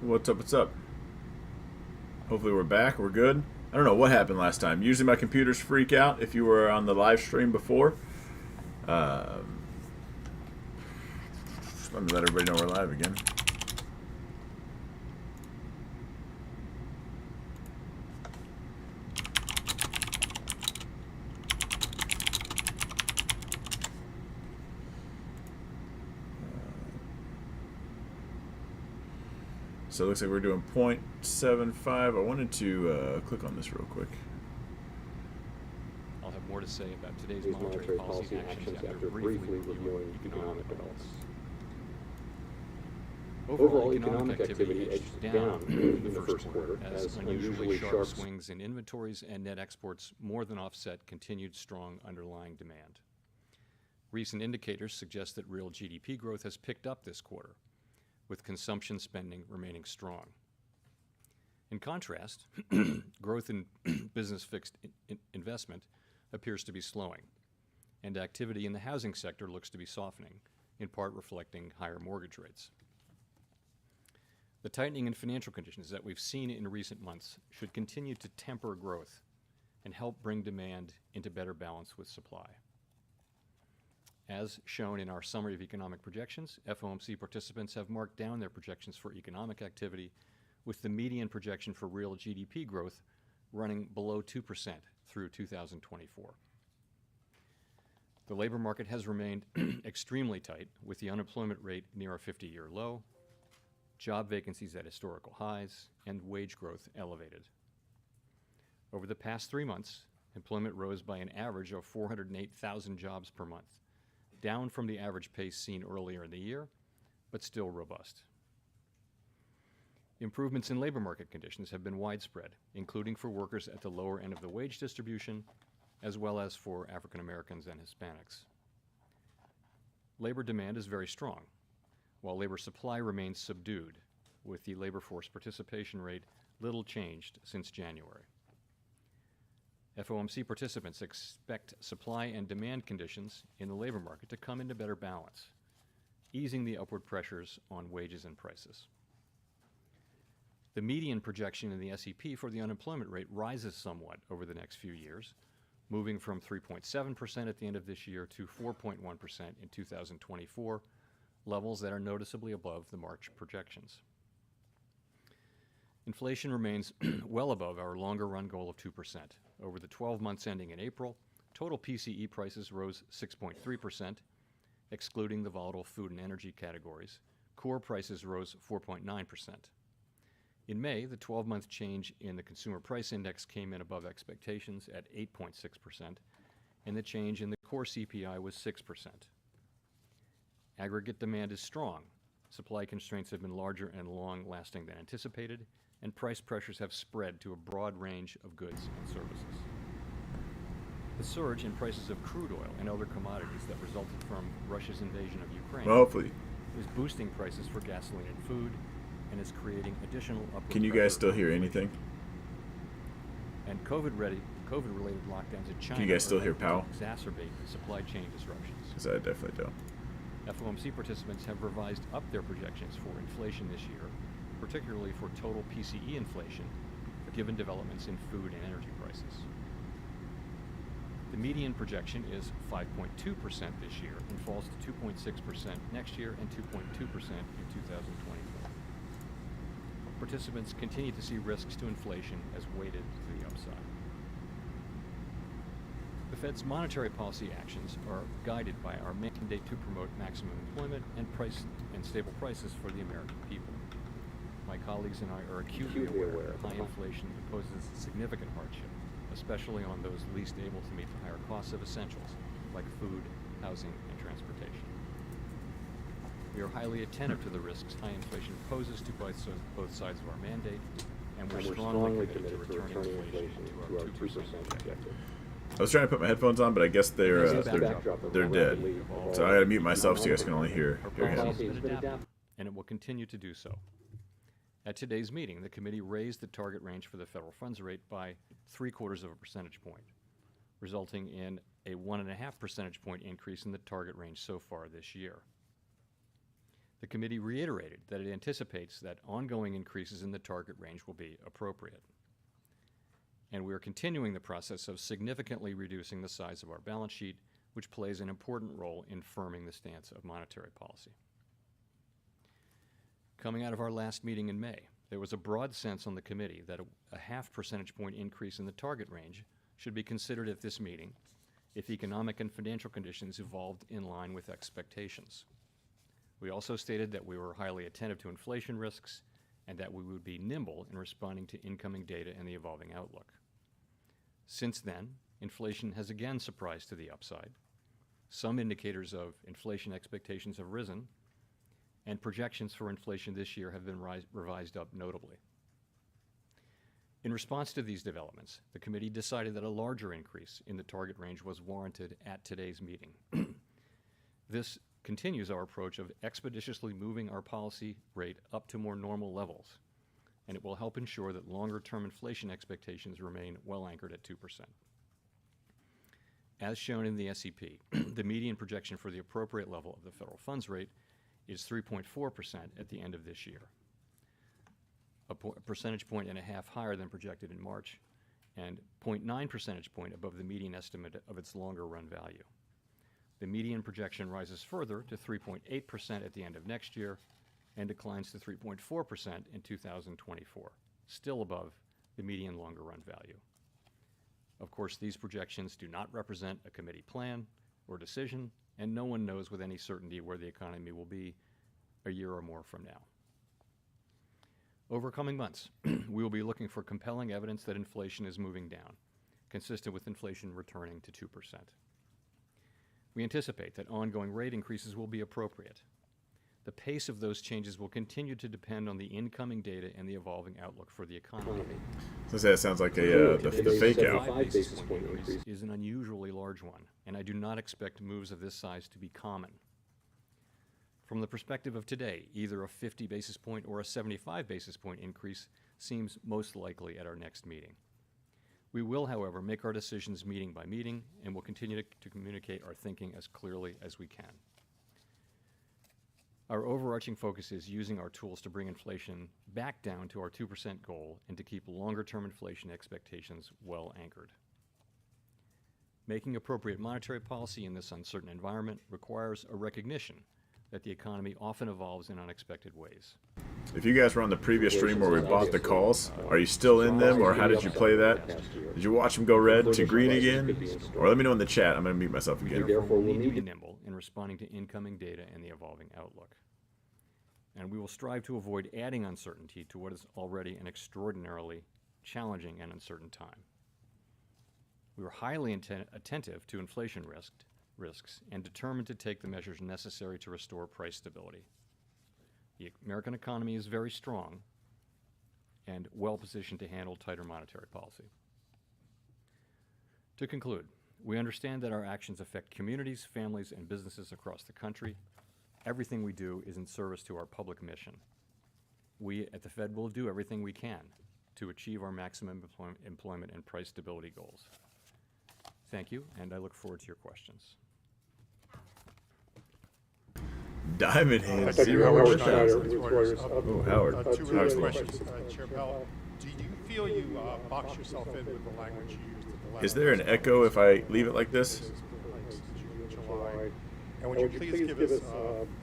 What's up? What's up? Hopefully we're back. We're good. I don't know what happened last time. Usually my computers freak out if you were on the live stream before. Um, Let me let everybody know we're live again. So it looks like we're doing 0.75. I wanted to click on this real quick. I'll have more to say about today's monetary policy actions after briefly reviewing economic developments. Overall economic activity edged down in the first quarter as unusually sharp swings in inventories and net exports more than offset continued strong underlying demand. Recent indicators suggest that real GDP growth has picked up this quarter, with consumption spending remaining strong. In contrast, growth in business fixed investment appears to be slowing, and activity in the housing sector looks to be softening, in part reflecting higher mortgage rates. The tightening in financial conditions that we've seen in recent months should continue to temper growth and help bring demand into better balance with supply. As shown in our summary of economic projections, FOMC participants have marked down their projections for economic activity, with the median projection for real GDP growth running below 2% through 2024. The labor market has remained extremely tight, with the unemployment rate near a 50-year low, job vacancies at historical highs, and wage growth elevated. Over the past 3 months, employment rose by an average of 408,000 jobs per month, down from the average pace seen earlier in the year, but still robust. Improvements in labor market conditions have been widespread, including for workers at the lower end of the wage distribution, as well as for African Americans and Hispanics. Labor demand is very strong, while labor supply remains subdued, with the labor force participation rate little changed since January. FOMC participants expect supply and demand conditions in the labor market to come into better balance, easing the upward pressures on wages and prices. The median projection in the SEP for the unemployment rate rises somewhat over the next few years, moving from 3.7% at the end of this year to 4.1% in 2024, levels that are noticeably above the March projections. Inflation remains well above our longer-run goal of 2%. Over the 12 months ending in April, total PCE prices rose 6.3%, excluding the volatile food and energy categories. Core prices rose 4.9%. In May, the 12-month change in the Consumer Price Index came in above expectations at 8.6%, and the change in the core CPI was 6%. Aggregate demand is strong. Supply constraints have been larger and long-lasting than anticipated, and price pressures have spread to a broad range of goods and services. The surge in prices of crude oil and other commodities that resulted from Russia's invasion of Ukraine Hopefully. is boosting prices for gasoline and food, and is creating additional upward Can you pressure guys still on hear inflation. anything? And COVID-related lockdowns in China Can you guys still are hear likely Powell? to exacerbate supply chain disruptions. Because I definitely don't. FOMC participants have revised up their projections for inflation this year, particularly for total PCE inflation, given developments in food and energy prices. The median projection is 5.2% this year and falls to 2.6% next year and 2.2% in 2024. Participants continue to see risks to inflation as weighted to the upside. The Fed's monetary policy actions are guided by our mandate to promote maximum employment and stable prices for the American people. My colleagues and I are acutely aware that high inflation imposes significant hardship, especially on those least able to meet the higher costs of essentials like food, housing, and transportation. We are highly attentive to the risks high inflation poses to both sides of our mandate, and we're strongly committed to returning inflation to our 2% objective. I was trying to put my headphones on, but I guess they're dead. So I gotta mute myself so you guys can only hear him. And it will continue to do so. At today's meeting, the committee raised the target range for the federal funds rate by 0.75 percentage point, resulting in a 1.5 percentage point increase in the target range so far this year. The committee reiterated that it anticipates that ongoing increases in the target range will be appropriate. And we are continuing the process of significantly reducing the size of our balance sheet, which plays an important role in firming the stance of monetary policy. Coming out of our last meeting in May, there was a broad sense on the committee that a half percentage point increase in the target range should be considered at this meeting if economic and financial conditions evolved in line with expectations. We also stated that we were highly attentive to inflation risks and that we would be nimble in responding to incoming data and the evolving outlook. Since then, inflation has again surprised to the upside. Some indicators of inflation expectations have risen, and projections for inflation this year have been revised up notably. In response to these developments, the committee decided that a larger increase in the target range was warranted at today's meeting. This continues our approach of expeditiously moving our policy rate up to more normal levels, and it will help ensure that longer-term inflation expectations remain well anchored at 2%. As shown in the SEP, the median projection for the appropriate level of the federal funds rate is 3.4% at the end of this year, a percentage point and a half higher than projected in March, and 0.9 percentage point above the median estimate of its longer run value. The median projection rises further to 3.8% at the end of next year and declines to 3.4% in 2024, still above the median longer run value. Of course, these projections do not represent a committee plan or decision, and no one knows with any certainty where the economy will be a year or more from now. Over coming months, we will be looking for compelling evidence that inflation is moving down, consistent with inflation returning to 2%. We anticipate that ongoing rate increases will be appropriate. The pace of those changes will continue to depend on the incoming data and the evolving outlook for the economy. So that sounds like the fake out. 75 basis point increase is an unusually large one, and I do not expect moves of this size to be common. From the perspective of today, either a 50 basis point or a 75 basis point increase seems most likely at our next meeting. We will, however, make our decisions meeting by meeting, and will continue to communicate our thinking as clearly as we can. Our overarching focus is using our tools to bring inflation back down to our 2% goal and to keep longer-term inflation expectations well anchored. Making appropriate monetary policy in this uncertain environment requires a recognition that the economy often evolves in unexpected ways. If you guys were on the previous stream where we bought the calls, are you still in them, or how did you play that? Did you watch them go red to green again? Or let me know in the chat. I'm going to mute myself again. Therefore, we need to be nimble in responding to incoming data and the evolving outlook. And we will strive to avoid adding uncertainty to what is already an extraordinarily challenging and uncertain time. We are highly attentive to inflation risks and determined to take the measures necessary to restore price stability. The American economy is very strong and well positioned to handle tighter monetary policy. To conclude, we understand that our actions affect communities, families, and businesses across the country. Everything we do is in service to our public mission. We at the Fed will do everything we can to achieve our maximum employment and price stability goals. Thank you, and I look forward to your questions. Diamond Hands, Thank you, Howard Schneider. Reuters. Oh, Howard. Two Howard's related question. questions, Chair Powell. Do you feel you box yourself in with the language you used at the last? Is there an echo if I leave it like this? July. And would you please give us,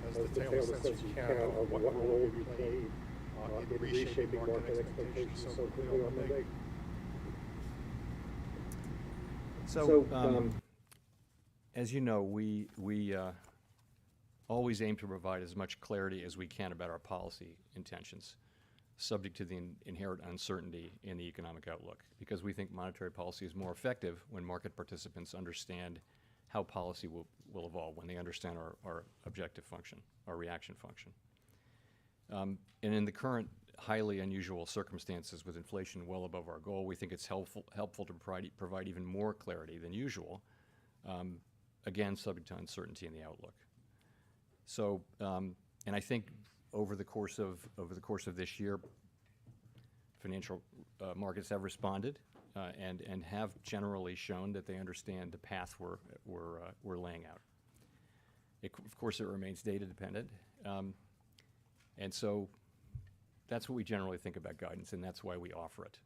as detailed a sense as you can, of what role you played in reshaping market expectations so quickly on Monday? So, as you know, we always aim to provide as much clarity as we can about our policy intentions, subject to the inherent uncertainty in the economic outlook, because we think monetary policy is more effective when market participants understand how policy will evolve, when they understand our objective function, our reaction function. And in the current highly unusual circumstances with inflation well above our goal, we think it's helpful to provide even more clarity than usual, again, subject to uncertainty in the outlook. So, and I think over the course of this year, financial markets have responded and have generally shown that they understand the path we're laying out. Of course, it remains data dependent, And so that's what we generally think about guidance, and that's why we offer it.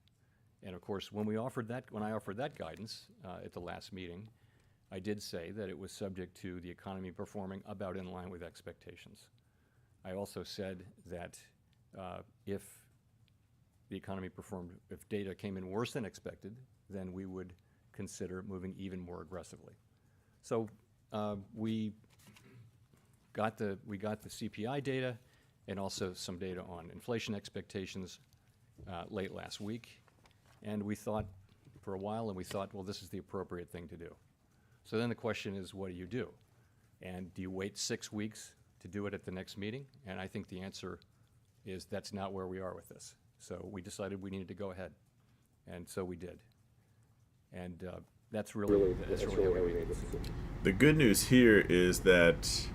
And of course, when I offered that guidance at the last meeting, I did say that it was subject to the economy performing about in line with expectations. I also said that if the economy if data came in worse than expected, then we would consider moving even more aggressively. So we got the CPI data and also some data on inflation expectations late last week. And we thought for a while, well, this is the appropriate thing to do. So then the question is, what do you do? And do you wait 6 weeks to do it at the next meeting? And I think the answer is that's not where we are with this. So we decided we needed to go ahead. And so we did. And that's really how we made the decision. The good news here is that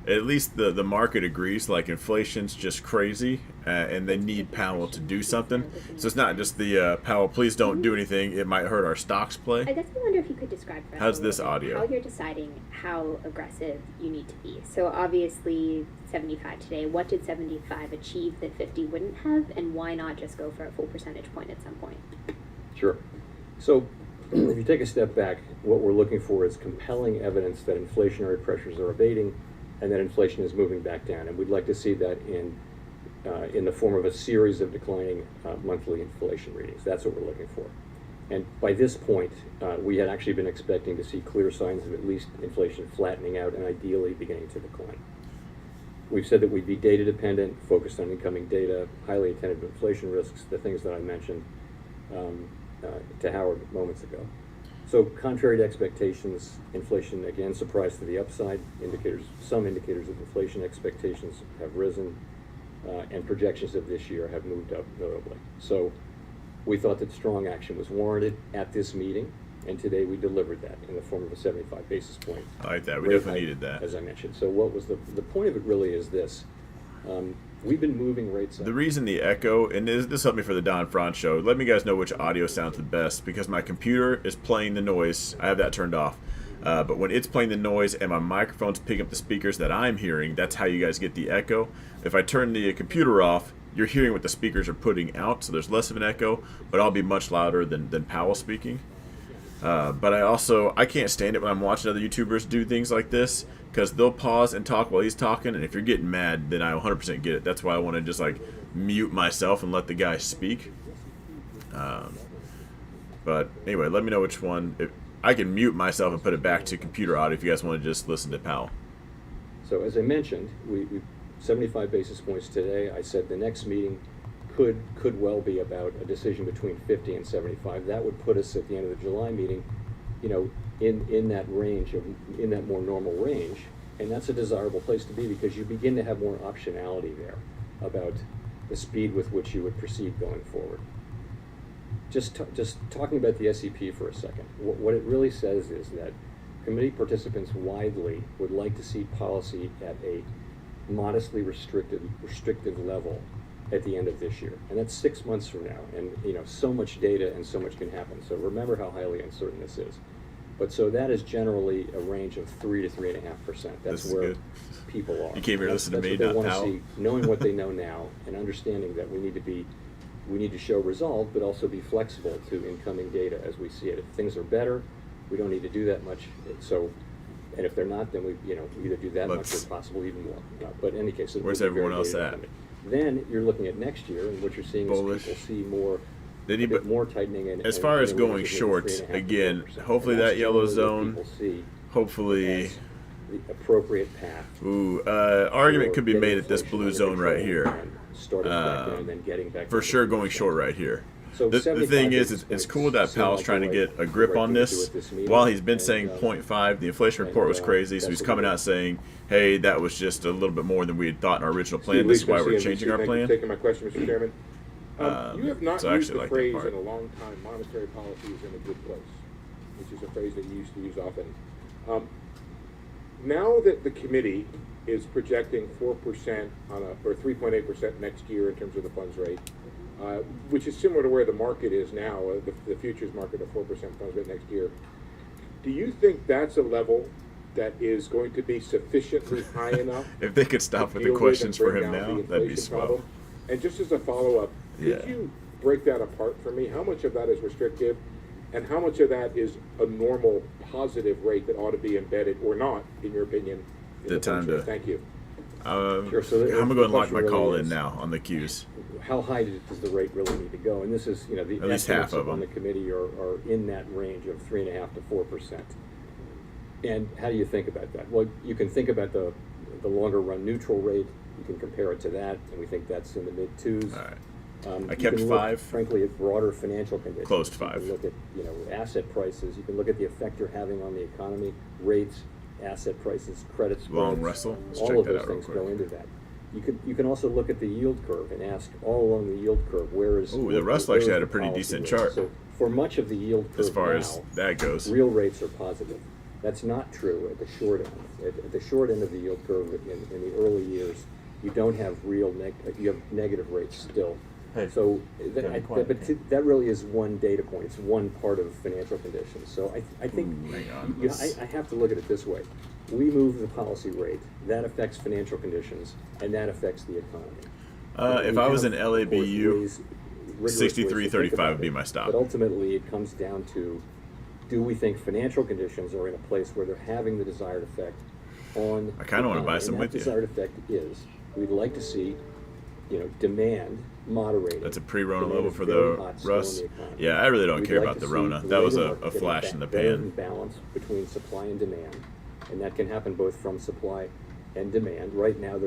at least the market agrees, like inflation's just crazy, and they need Powell to do something. So it's not just the Powell, please don't do anything, it might hurt our stocks play. I guess I wonder if you could describe for us how's this audio? How you're deciding how aggressive you need to be. So obviously 75 today. What did 75 achieve that 50 wouldn't have, and why not just go for a full percentage point at some point? Sure. So if you take a step back, what we're looking for is compelling evidence that inflationary pressures are abating and that inflation is moving back down. And we'd like to see that in the form of a series of declining monthly inflation readings. That's what we're looking for. And by this point, we had actually been expecting to see clear signs of at least inflation flattening out and ideally beginning to decline. We've said that we'd be data dependent, focused on incoming data, highly attentive to inflation risks, the things that I mentioned to Howard moments ago. So contrary to expectations, inflation again surprised to the upside. Some indicators of inflation expectations have risen, and projections of this year have moved up notably. So we thought that strong action was warranted at this meeting, and today we delivered that in the form of a 75 basis point. I like that. We definitely needed that. As I mentioned. So what was the point of it really is this. We've been moving rates up. The reason the echo, and this helped me for the Don Franz show, let me guys know which audio sounds the best, because my computer is playing the noise. I have that turned off. But when it's playing the noise and my microphone's picking up the speakers that I'm hearing, that's how you guys get the echo. If I turn the computer off, you're hearing what the speakers are putting out, so there's less of an echo, but I'll be much louder than Powell speaking. But I can't stand it when I'm watching other YouTubers do things like this, because they'll pause and talk while he's talking, and if you're getting mad, then I 100% get it. That's why I want to just like mute myself and let the guy speak. But anyway, let me know which one. I can mute myself and put it back to computer audio if you guys want to just listen to Powell. So as I mentioned, we 75 basis points today. I said the next meeting could well be about a decision between 50 and 75. That would put us at the end of the July meeting, in that range, in that more normal range, and that's a desirable place to be because you begin to have more optionality there about the speed with which you would proceed going forward. Just talking about the SEP for a second, what it really says is that committee participants widely would like to see policy at a modestly restrictive level at the end of this year, and that's 6 months from now, and so much data and so much can happen. So remember how highly uncertain this is. But so that is generally a range of 3 to 3.5%. That's where good. People are. You came here to listen to me, not not Powell. see, knowing what they know now and understanding that we need to show resolve, but also be flexible to incoming data as we see it. If things are better, we don't need to do that much. And if they're not, then we either do that much or possibly even more. But in any case, where's everyone else at? Then you're looking at next year, and what you're seeing Bullish. is people see a bit more tightening. As far as going short, again, hopefully that yellow zone, hopefully the appropriate path. Argument could be made at this blue zone right here. For sure going short right here. The thing is, it's cool that Powell's trying to get a grip on this. While he's been saying 0.5, the inflation report was crazy, so he's coming out saying, hey, that was just a little bit more than we had thought in our original plan. This is why we're changing our plan. Thank you for taking my question, Mr. Chairman. You have not used the like phrase in a long time, monetary policy is in a good place, which is a phrase that you used to use often. Now that the committee is projecting 4% or 3.8% next year in terms of the funds rate, which is similar to where the market is now, the futures market of 4% funds rate next year. Do you think that's a level that is going to be sufficiently high enough. If they could stop to with the deal questions and for bring him down now, the that'd be inflation swell. problem? And just as a follow-up, Yeah. could you break that apart for me? How much of that is restrictive, and how much of that is a normal positive rate that ought to be embedded or not, in your opinion? In The time funds rate? to- Thank you. Sure, so I'm gonna go and lock question my really call in is, now on the cues. how high does the rate really need to go? And this is, the At least estimates half of on them. the committee are in that range of 3.5% to 4%. And how do you think about that? Well, you can think about the longer run neutral rate. You can compare it to that, and we think that's in the mid twos. All right. I I kept 5. Frankly, at broader financial conditions. Close to You 5. can look at, asset prices. You can look at the effect you're having on the economy, rates, asset prices, credit spreads. Long Russell. Let's check All of that those out real things quick. go into that. You can also look at the yield curve and ask all along the yield curve where is. Ooh, the Russell where actually is had a the pretty policy decent rate? chart. So for much of the yield curve As far now, as that goes. real rates are positive. That's not true at the short end. At the short end of the yield curve in the early years, you don't have you have negative rates still. Hey, So be quiet, that really is one data point. It's one part of financial conditions. So I think Ooh, hang on. I have to look at it this way. We move the policy rate. That affects financial conditions, and that affects the economy. If We I was have, an of course, LABU, rigorous ways to think 63.35 about would be it. my stop. But ultimately, it comes down to, do we think financial conditions are in a place where they're having the desired effect on I kinda wanna the buy economy? some And with that you. desired effect is, we'd like to see, demand moderating. That's a pre-Rona Demand level is for very the hot still in Russ. the economy. Yeah, I really don't We'd care like about to the see Rona. the That was labor a market getting flash back in the better pan. in balance between supply and demand, and that can happen both from supply and demand. Right now,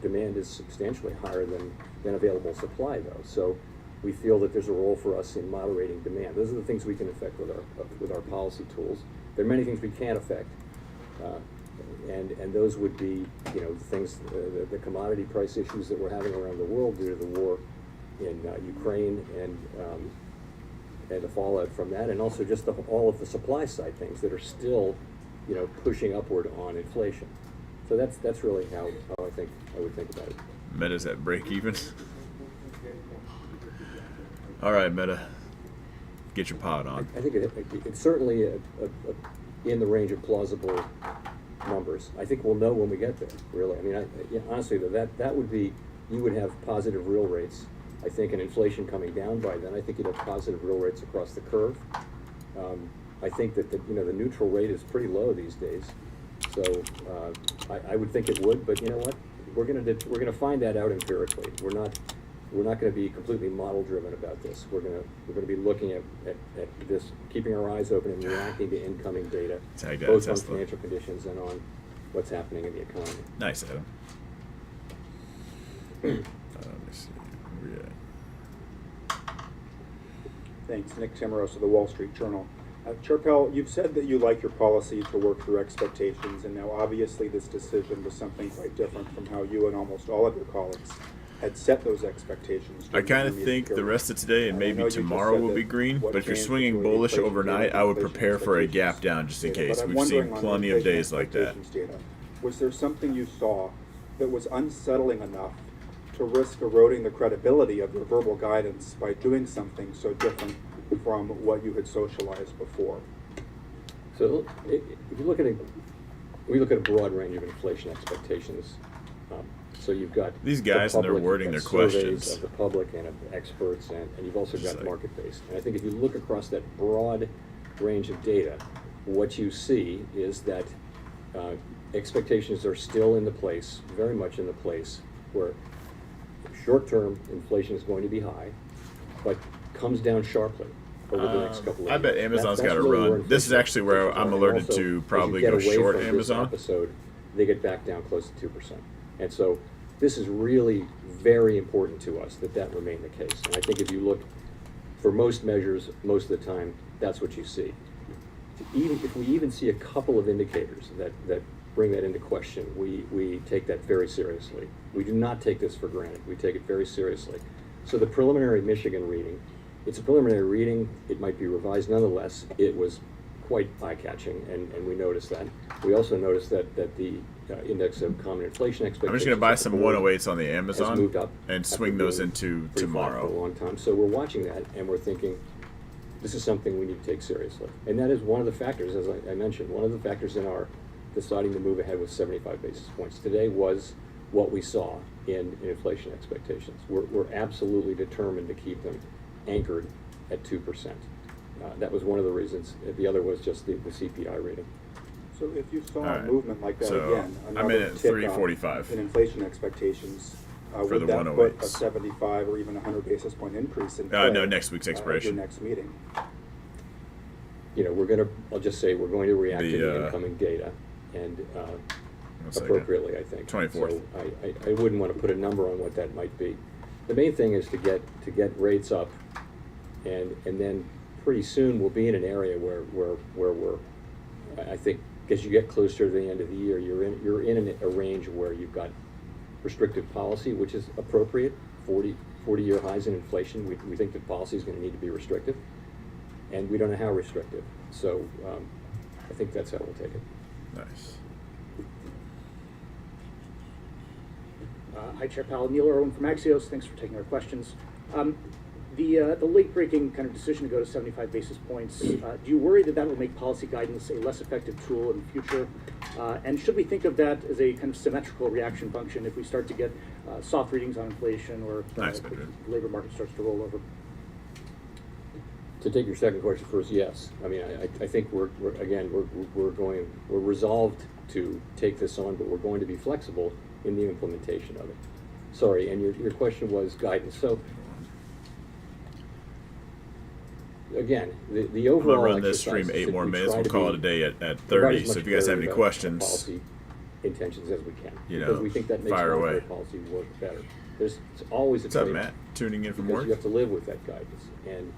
demand is substantially higher than available supply, though. So we feel that there's a role for us in moderating demand. Those are the things we can affect with our policy tools. There are many things we can't affect, and those would be things, the commodity price issues that we're having around the world due to the war in Ukraine and the fallout from that, and also just all of the supply side things that are still pushing upward on inflation. So that's really how I would think about it. Meta's at break even. All right, Meta. Get your pod on. I think it's certainly in the range of plausible numbers. I think we'll know when we get there, really. I mean, honestly, that would be, you would have positive real rates, I think, and inflation coming down by then. I think you'd have positive real rates across the curve. I think that the neutral rate is pretty low these days. So I would think it would, but you know what? We're gonna find that out empirically. We're not going to be completely model driven about this. We're going to be looking at this, keeping our eyes open and reacting to incoming data, Tag that both on Tesla. financial conditions and on what's happening in the economy. Nice, Adam. Let me see. Where we at? Thanks. Nick Tamaros of the Wall Street Journal. Charpel, you've said that you like your policy to work through expectations, and now obviously this decision was something quite different from how you and almost all of your colleagues had set those expectations. I during kind the of meeting think the period. rest of today and I know maybe you just tomorrow said will that be green, what but if you're changed swinging was the bullish inflation overnight, data, I would inflation prepare for a gap expectations down just in data. case. But I'm We've seen wondering on the plenty of inflation days like that. expectations data, was there something you saw that was unsettling enough to risk eroding the credibility of your verbal guidance by doing something so different from what you had socialized before? So if you look at we look at a broad range of inflation expectations. So you've got These the guys and their public, wording you've their got surveys questions. of the public and of experts, and you've also Just got like- market-based. And I think if you look across that broad range of data, what you see is that expectations are still in the place, very much in the place, where short-term inflation is going to be high, but comes down sharply over the next couple of I bet years. Amazon's That's got to really where run. This is inflation actually where expectations I'm are. And alerted also, to as probably you get go away short from this Amazon. episode, they get back down close to 2%. And so this is really very important to us that remain the case. And I think if you look for most measures, most of the time, that's what you see. If we even see a couple of indicators that bring that into question, we take that very seriously. We do not take this for granted. We take it very seriously. So the preliminary Michigan reading, it's a preliminary reading. It might be revised. Nonetheless, it was quite eye-catching, and we noticed that. We also noticed that the index of common inflation expectations. I'm just going to buy at the some board 108s on the has Amazon moved up and after swing those being into pretty flat for a tomorrow. long time. So we're watching that, and we're thinking, this is something we need to take seriously. And that is one of the factors, as I mentioned, one of the factors in our deciding to move ahead with 75 basis points today was what we saw in inflation expectations. We're absolutely determined to keep them anchored at 2%. That was one of the reasons. The other was just the CPI rating. So if you saw All right. a movement like that So, again, I'm another in at tick up 345 in inflation expectations, for would the that put a 108s. 75 or even 100 basis point increase in play No, next week's at your expiration. next meeting? You know, I'll just say we're going to react to the The, incoming data and One second. appropriately, I think. 24th. So I wouldn't want to put a number on what that might be. The main thing is to get rates up, and then pretty soon we'll be in an area where we're, I think, as you get closer to the end of the year, you're in a range where you've got restrictive policy, which is appropriate. 40-year highs in inflation. We think that policy is going to need to be restrictive, and we don't know how restrictive. So I think that's how we'll take it. Nice. Hi, Chair Powell. Neil Irwin from Axios. Thanks for taking our questions. The late-breaking kind of decision to go to 75 basis points, do you worry that will make policy guidance a less effective tool in the future? And should we think of that as a kind of symmetrical reaction function if we start to get soft readings on inflation or Nice, the labor market starts to roll over? To take your second question first, yes. I mean, I think we're resolved to take this on, but we're going to be flexible in the implementation of it. Sorry, and your question was guidance. So again, the I'm overall gonna run this exercise stream is 8 that more we minutes. try We'll to call it be a day at provide 30. as So much if you guys have any clarity about questions, policy intentions as we can, you because know, we think that makes fire monetary away. policy work better. It's always a What's up, trade-off, Matt? Tuning in from because work? you have to live with that guidance, and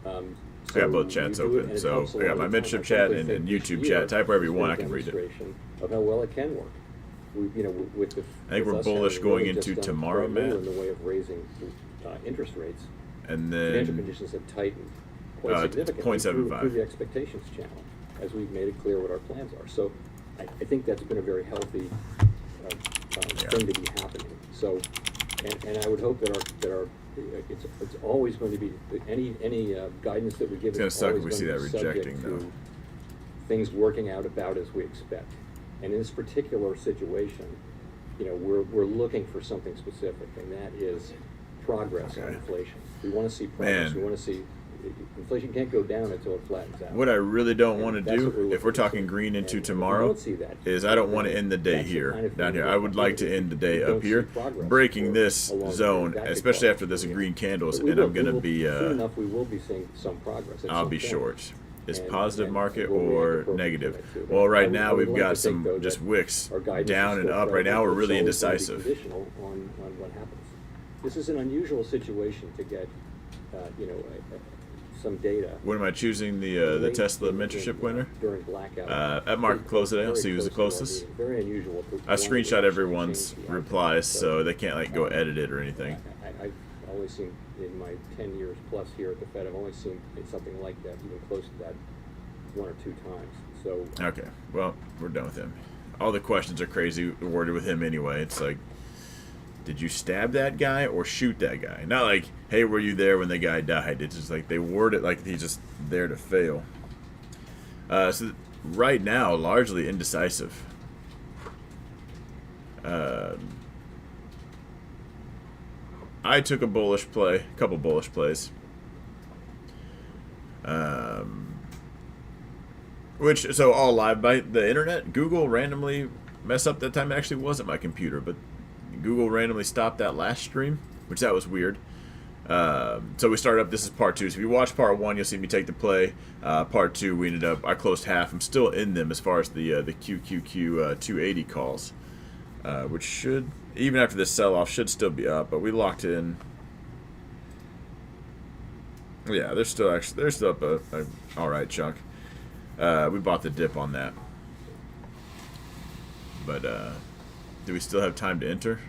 I got both so chats you do it, open, and it so helps a I got lot my of the Mentorship time. I chat frankly and think YouTube this chat. year Type wherever you has been want, a I can read it. demonstration of how well it can work. With the, I think we're with us bullish having going really just into done tomorrow, very little Matt. in the way of raising interest rates. And Financial then conditions have tightened quite significantly 0.75. through the expectations channel, as we've made it clear what our plans are. So I think that's been a very healthy thing to be happening. So, and I would hope that our it's always going to be any guidance that we give. It's gonna is suck if always we going see to that be subject rejecting, to though. things working out about as we expect. And in this particular situation, you know, we're looking for something specific, and that is progress on Okay. inflation. We want to see progress. Man. We want to see inflation can't go down until it flattens out. what I really don't And want to that's what do, we're if we're looking to talking see. green into And if we tomorrow, don't see that, is I don't want to then end the day that's the here, kind of down thing here. that I would like to we end the day don't up see here, progress breaking for this a long zone, period. That could especially cause after this some green candles, But we and I'm will- gonna we will- be soon enough we will be seeing some progress. At I'll some be point. short. Is And- positive and market we'll react or appropriately negative? to that, too. Well, I right would- now I would we've like got to think, some though, just that wicks our guidance down is and still up. Right now we're credible. really It's always gonna be indecisive. conditional on what happens. This is an unusual situation to get, some data. When am I choosing the late Tesla in- mentorship winner? during blackout. At market close today, I'll Very see who's the close to our closest. meeting. Very unusual. to I want to screenshot actually everyone's change the outcome. replies, so they can't like go edit it or anything. I've only seen in my 10 years plus here at the Fed, I've only seen something like that, even close to that, 1 or 2 times. So Okay, well, we're done with him. All the questions are crazy worded with him anyway. It's like, did you stab that guy or shoot that guy? Not like, hey, were you there when the guy died? It's just like they word it like he's just there to fail. So right now, largely indecisive. I took a bullish play, a couple bullish plays. So all live by the internet. Google randomly messed up that time. It actually wasn't my computer, but Google randomly stopped that last stream, which that was weird. So we started up. This is part 2. So if you watch part 1, you'll see me take the play. Part 2, we ended up. I closed half. I'm still in them as far as the QQQ 280 calls, which should, even after this sell-off, should still be up. But we locked in. Yeah, they're still up a all right chunk. We bought the dip on that. But do we still have time to enter?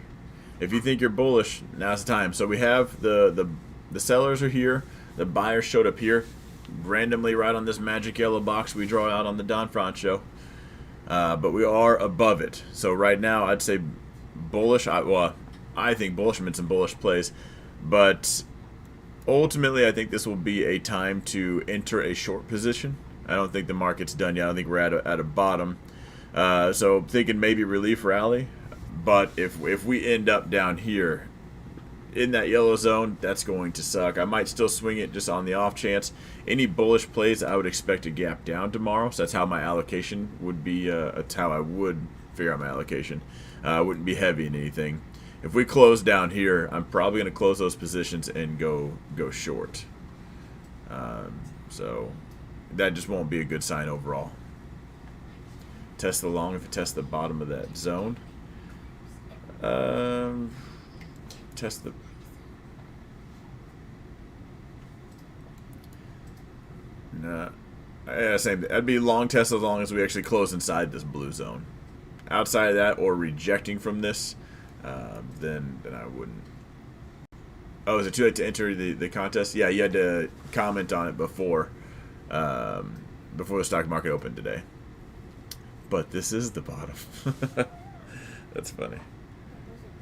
If you think you're bullish, now's the time. So we have the sellers are here. The buyers showed up here randomly right on this magic yellow box we draw out on the Don Front show. But we are above it. So right now I'd say bullish. I think bullish meant some bullish plays. But ultimately I think this will be a time to enter a short position. I don't think the market's done yet. I don't think we're at a bottom. So thinking maybe relief rally, but if we end up down here in that yellow zone, that's going to suck. I might still swing it just on the off chance. Any bullish plays, I would expect to gap down tomorrow. So that's how my allocation would be. That's how I would figure out my allocation. I wouldn't be heavy in anything. If we close down here, I'm probably going to close those positions and go short. So that just won't be a good sign overall. Test the long if it tests the bottom of that zone. Test the... Nah. Yeah, same thing. That'd be long test as long as we actually close inside this blue zone. Outside of that, or rejecting from this, then I wouldn't. Oh, is it too late to enter the contest? Yeah, you had to comment on it before the stock market opened today. But this is the bottom. That's funny.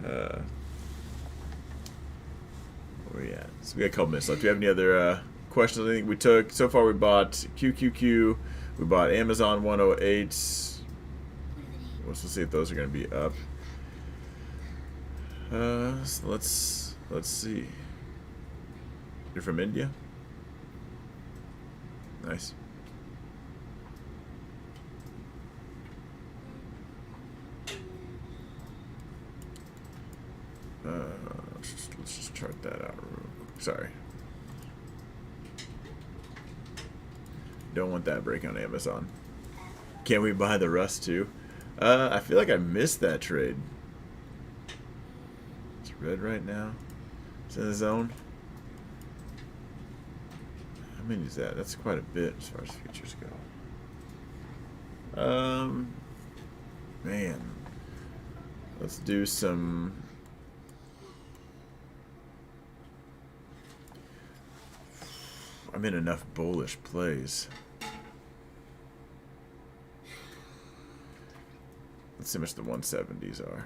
Where we at? So we got a couple minutes left. Do you have any other questions? I think we took so far. We bought QQQ. We bought Amazon 108. Let's see if those are going to be up. So let's see. You're from India? Nice. Let's just chart that out real quick. Sorry. Don't want that break on Amazon. Can we buy the Rust too? I feel like I missed that trade. It's red right now. It's in the zone. How many is that? That's quite a bit as far as futures go. Man. Let's do some... I'm in enough bullish plays. Let's see how much the 170s are.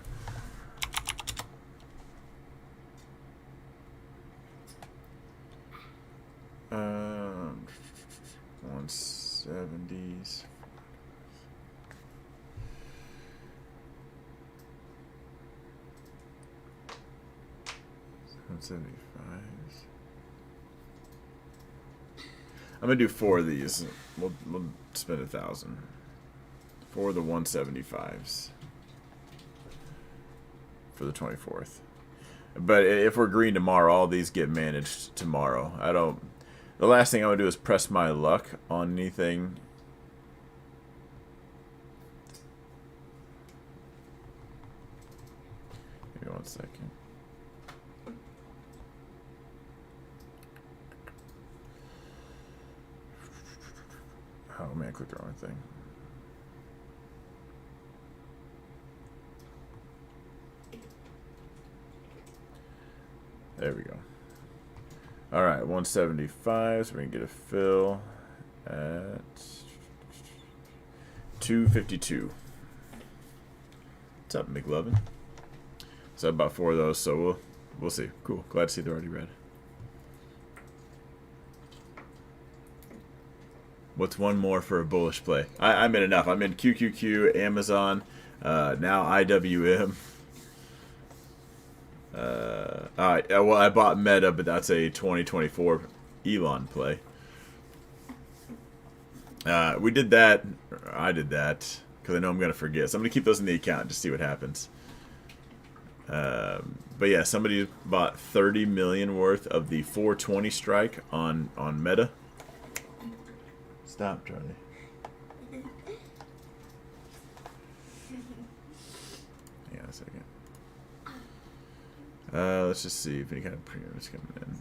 Um, 170s. I'm gonna do 4 of these. We'll spend 1,000 for the 175s for the 24th. But if we're green tomorrow, all these get managed tomorrow. I don't. The last thing I would do is press my luck on anything. Give me 1 second. Oh man, I clicked the wrong thing. There we go. All right, 175. So we can get a fill at 252. What's up, McLovin? So about 4 of those. So we'll see. Cool. Glad to see they're already red. What's one more for a bullish play? I'm in enough. I'm in QQQ, Amazon, now IWM. All right. Well, I bought Meta, but that's a 2024 Elon play. We did that. I did that because I know I'm going to forget. So I'm going to keep those in the account and just see what happens. But yeah, somebody bought 30 million worth of the 420 strike on Meta. Stop, Charlie. Hang on a second. Let's just see if any kind of premium is coming in.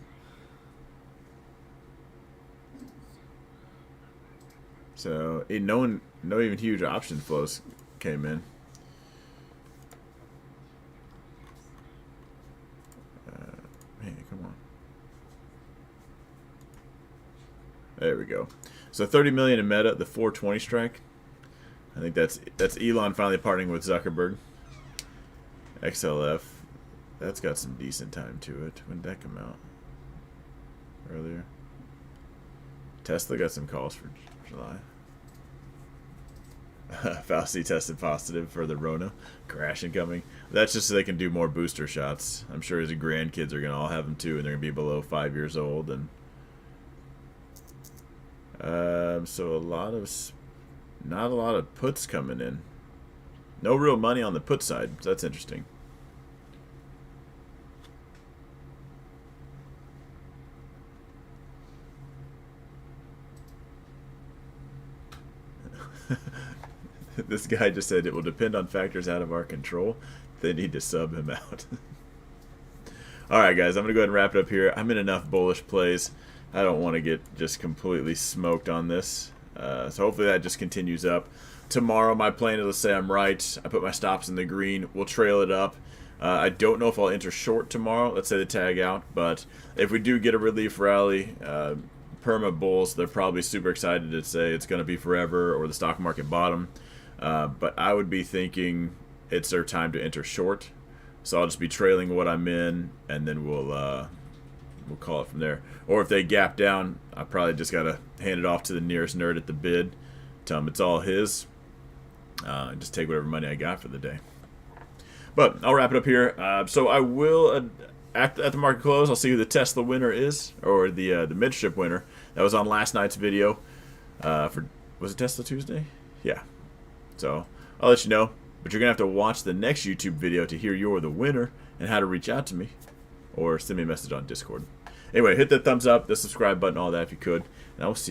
So, no even huge option flows came in. Man, come on. There we go. So 30 million in Meta, the 420 strike. I think that's Elon finally partnering with Zuckerberg. XLF. That's got some decent time to it. When did that come out? Earlier. Tesla got some calls for July. Fauci tested positive for the Rona. Crash incoming. That's just so they can do more booster shots. I'm sure his grandkids are going to all have them too, and they're going to be below 5 years old. And so not a lot of puts coming in. No real money on the put side. So that's interesting. This guy just said it will depend on factors out of our control. They need to sub him out. Alright guys, I'm going to go ahead and wrap it up here. I'm in enough bullish plays. I don't want to get just completely smoked on this. So hopefully that just continues up. Tomorrow my plan is to say I'm right. I put my stops in the green. We'll trail it up. I don't know if I'll enter short tomorrow. Let's say the tag out. But if we do get a relief rally, perma bulls, they're probably super excited to say it's going to be forever or the stock market bottom. But I would be thinking it's their time to enter short. So I'll just be trailing what I'm in, and then we'll call it from there. Or if they gap down, I probably just got to hand it off to the nearest nerd at the bid. Tell him it's all his. And just take whatever money I got for the day. But I'll wrap it up here. So I will, at the market close, I'll see who the Tesla winner is, or the Mentorship winner. That was on last night's video. Was it Tesla Tuesday? Yeah. So I'll let you know. But you're going to have to watch the next YouTube video to hear you're the winner and how to reach out to me. Or send me a message on Discord. Anyway, hit that thumbs up, the subscribe button, all that if you could. And I will see you.